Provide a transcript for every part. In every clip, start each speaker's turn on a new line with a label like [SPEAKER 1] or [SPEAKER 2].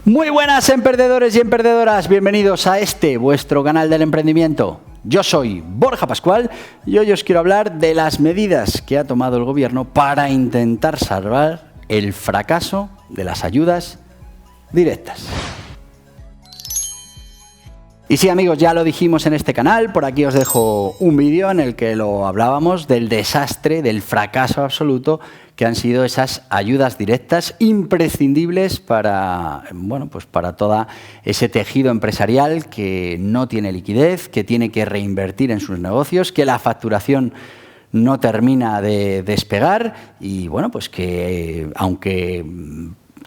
[SPEAKER 1] Muy buenas, emprendedores y emprendedoras. Bienvenidos a vuestro canal del emprendimiento. Yo soy Borja Pascual y hoy os quiero hablar de las medidas que ha tomado el gobierno para intentar salvar el fracaso de las ayudas directas. Y sí, amigos, ya lo dijimos en este canal, por aquí os dejo un vídeo en el que lo hablábamos del desastre, del fracaso absoluto que han sido esas ayudas directas imprescindibles para, pues para todo ese tejido empresarial que no tiene liquidez, que tiene que reinvertir en sus negocios, que la facturación no termina de despegar y pues que aunque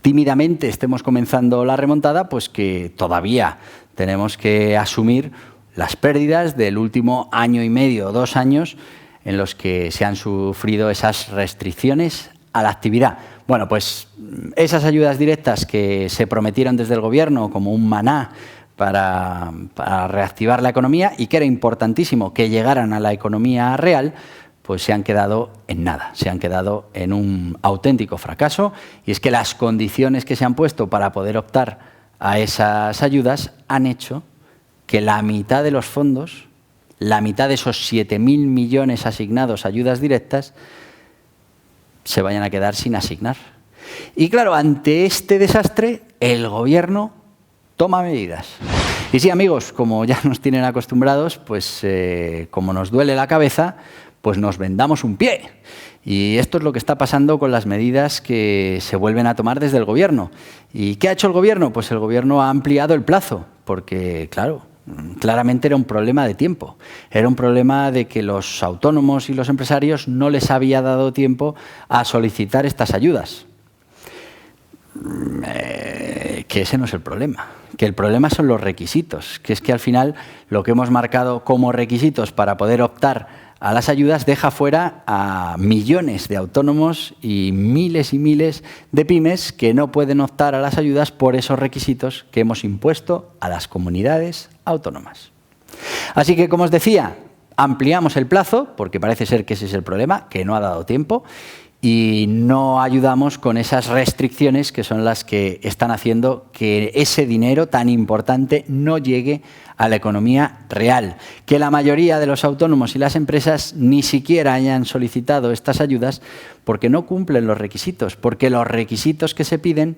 [SPEAKER 1] tímidamente estemos comenzando la remontada, pues que todavía tenemos que asumir las pérdidas del último año y medio o 2 años en los que se han sufrido esas restricciones a la actividad. Bueno, pues esas ayudas directas que se prometieron desde el gobierno como un maná para reactivar la economía y que era importantísimo que llegaran a la economía real, pues se han quedado en nada, se han quedado en un auténtico fracaso. Y es que las condiciones que se han puesto para poder optar a esas ayudas han hecho que la mitad de los fondos, la mitad de esos 7.000 millones asignados a ayudas directas, se vayan a quedar sin asignar. Y claro, ante este desastre, el gobierno toma medidas. Y sí, amigos, como ya nos tienen acostumbrados, pues como nos duele la cabeza, pues nos vendamos un pie. Y esto es lo que está pasando con las medidas que se vuelven a tomar desde el gobierno. ¿Y qué ha hecho el gobierno? Pues el gobierno ha ampliado el plazo, porque, claramente era un problema de tiempo. Era un problema de que los autónomos y los empresarios no les había dado tiempo a solicitar estas ayudas. Que ese no es el problema. Que el problema son los requisitos. Que es que al final lo que hemos marcado como requisitos para poder optar a las ayudas deja fuera a millones de autónomos y miles de pymes que no pueden optar a las ayudas por esos requisitos que hemos impuesto a las comunidades autónomas. Así que, como os decía, ampliamos el plazo, porque parece ser que ese es el problema, que no ha dado tiempo, y no ayudamos con esas restricciones que son las que están haciendo que ese dinero tan importante no llegue a la economía real. Que la mayoría de los autónomos y las empresas ni siquiera hayan solicitado estas ayudas porque no cumplen los requisitos, porque los requisitos que se piden,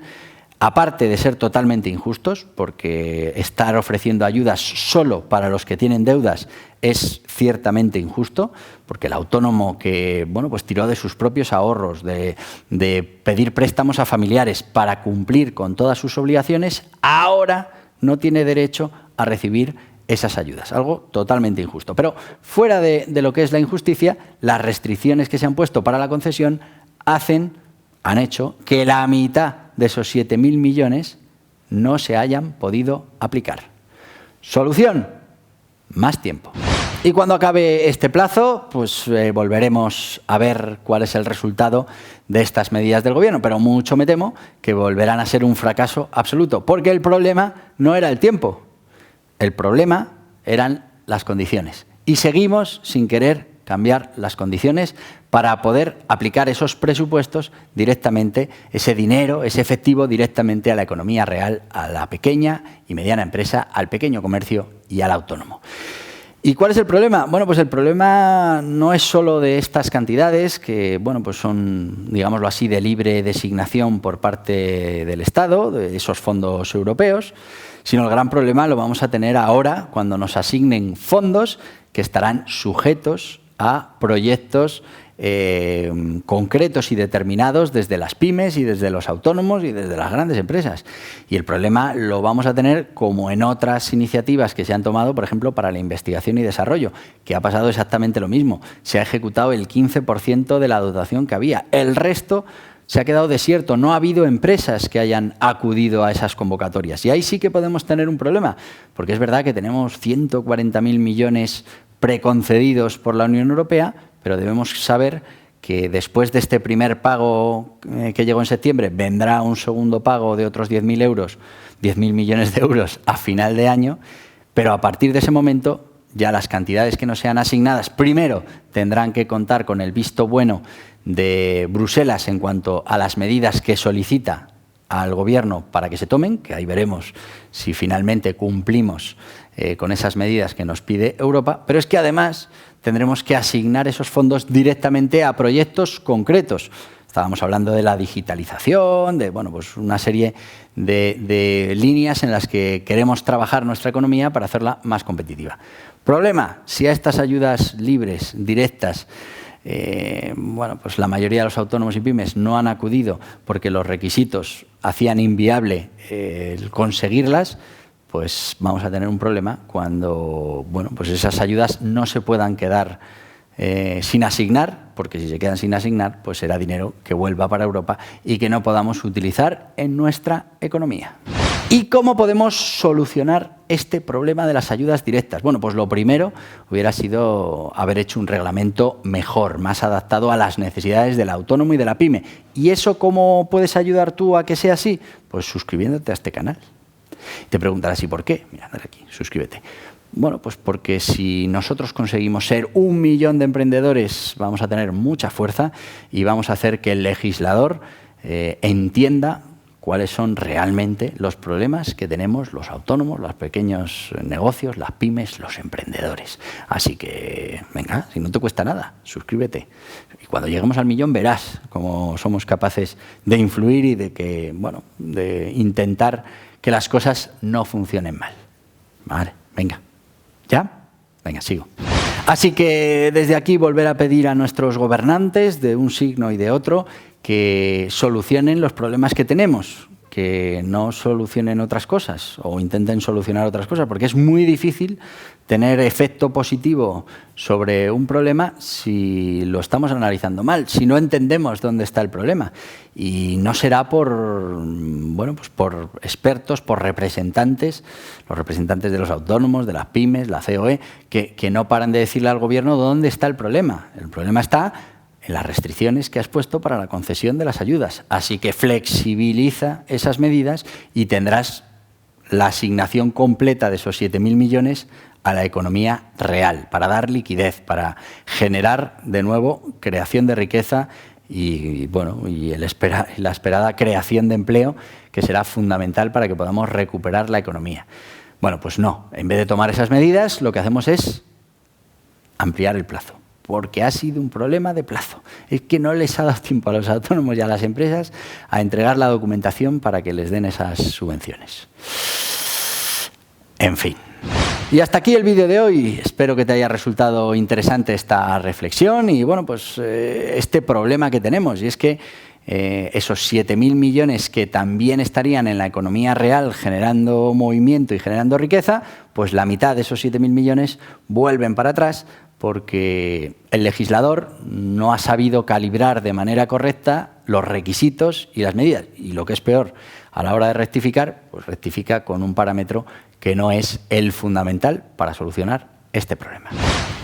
[SPEAKER 1] aparte de ser totalmente injustos, porque estar ofreciendo ayudas solo para los que tienen deudas es ciertamente injusto, porque el autónomo que pues tiró de sus propios ahorros, de pedir préstamos a familiares para cumplir con todas sus obligaciones, ahora no tiene derecho a recibir esas ayudas. Algo totalmente injusto. Pero fuera de lo que es la injusticia, las restricciones que se han puesto para la concesión han hecho que la mitad de esos 7.000 millones no se hayan podido aplicar. ¿Solución? Más tiempo. Y cuando acabe este plazo, pues volveremos a ver cuál es el resultado de estas medidas del gobierno, pero mucho me temo que volverán a ser un fracaso absoluto, porque el problema no era el tiempo, el problema eran las condiciones. Y seguimos sin querer cambiar las condiciones para poder aplicar esos presupuestos directamente, ese dinero, ese efectivo directamente a la economía real, a la pequeña y mediana empresa, al pequeño comercio y al autónomo. ¿Y cuál es el problema? Bueno, pues el problema no es solo de estas cantidades que, pues son, digámoslo así, de libre designación por parte del Estado, de esos fondos europeos, sino el gran problema lo vamos a tener ahora cuando nos asignen fondos que estarán sujetos a proyectos concretos y determinados desde las pymes y desde los autónomos y desde las grandes empresas. Y el problema lo vamos a tener como en otras iniciativas que se han tomado, por ejemplo, para la investigación y desarrollo, que ha pasado exactamente lo mismo. Se ha ejecutado el 15% de la dotación que había. El resto se ha quedado desierto. No ha habido empresas que hayan acudido a esas convocatorias. Y ahí sí que podemos tener un problema, porque es verdad que tenemos 140.000 millones preconcedidos por la Unión Europea, pero debemos saber que después de este primer pago que llegó en septiembre, vendrá un segundo pago de otros 10.000 millones de euros a final de año, pero a partir de ese momento ya las cantidades que nos sean asignadas, primero tendrán que contar con el visto bueno de Bruselas en cuanto a las medidas que solicita al gobierno para que se tomen, que ahí veremos si finalmente cumplimos con esas medidas que nos pide Europa, pero es que además tendremos que asignar esos fondos directamente a proyectos concretos. Estábamos hablando de la digitalización, de pues una serie de líneas en las que queremos trabajar nuestra economía para hacerla más competitiva. Problema, si a estas ayudas libres, directas, pues la mayoría de los autónomos y pymes no han acudido porque los requisitos hacían inviable el conseguirlas, pues vamos a tener un problema cuando pues esas ayudas no se puedan quedar sin asignar, porque si se quedan sin asignar, pues será dinero que vuelva para Europa y que no podamos utilizar en nuestra economía. ¿Y cómo podemos solucionar este problema de las ayudas directas? Bueno, pues lo primero hubiera sido haber hecho un reglamento mejor, más adaptado a las necesidades del autónomo y de la pyme. ¿Y eso cómo puedes ayudar tú a que sea así? Pues suscribiéndote a este canal. Te preguntarás, ¿y por qué? Mira, dale aquí, suscríbete. Bueno, pues porque si nosotros conseguimos ser 1 millón de emprendedores, vamos a tener mucha fuerza y vamos a hacer que el legislador entienda cuáles son realmente los problemas que tenemos los autónomos, los pequeños negocios, las pymes, los emprendedores. Así que, venga, si no te cuesta nada, suscríbete. Y cuando lleguemos al 1 millón verás cómo somos capaces de influir y de intentar que las cosas no funcionen mal. Vale, venga. ¿Ya? Venga, sigo. Así que desde aquí volver a pedir a nuestros gobernantes de un signo y de otro que solucionen los problemas que tenemos, que no solucionen otras cosas o intenten solucionar otras cosas, porque es muy difícil tener efecto positivo sobre un problema si lo estamos analizando mal, si no entendemos dónde está el problema. Y no será por expertos, por representantes, los representantes de los autónomos, de las pymes, la COE, que no paran de decirle al gobierno dónde está el problema. El problema está en las restricciones que has puesto para la concesión de las ayudas. Así que flexibiliza esas medidas y tendrás la asignación completa de esos 7.000 millones a la economía real, para dar liquidez, para generar de nuevo creación de riqueza y la esperada creación de empleo, que será fundamental para que podamos recuperar la economía. Bueno, pues no. En vez de tomar esas medidas, lo que hacemos es ampliar el plazo, porque ha sido un problema de plazo. Es que no les ha dado tiempo a los autónomos y a las empresas a entregar la documentación para que les den esas subvenciones. En fin. Y hasta aquí el vídeo de hoy. Espero que te haya resultado interesante esta reflexión y este problema que tenemos. Y es que esos 7.000 millones que también estarían en la economía real generando movimiento y generando riqueza, pues la mitad de esos 7.000 millones vuelven para atrás porque el legislador no ha sabido calibrar de manera correcta los requisitos y las medidas. Y lo que es peor, a la hora de rectificar, pues rectifica con un parámetro que no es el fundamental para solucionar este problema.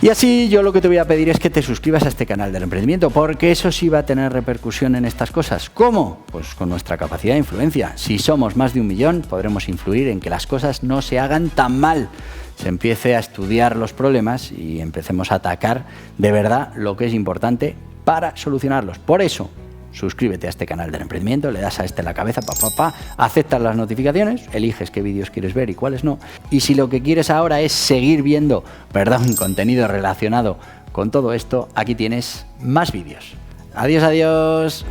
[SPEAKER 1] Y así yo lo que te voy a pedir es que te suscribas a este canal del emprendimiento, porque eso sí va a tener repercusión en estas cosas. ¿Cómo? Pues con nuestra capacidad de influencia. Si somos más de 1 millón, podremos influir en que las cosas no se hagan tan mal. Se empiece a estudiar los problemas y empecemos a atacar de verdad lo que es importante para solucionarlos. Por eso, suscríbete a este canal del emprendimiento, le das a la cabeza, aceptas las notificaciones, eliges qué vídeos quieres ver y cuáles no. Y si lo que quieres ahora es seguir viendo, contenido relacionado con todo esto, aquí tienes más vídeos. Adiós, adiós.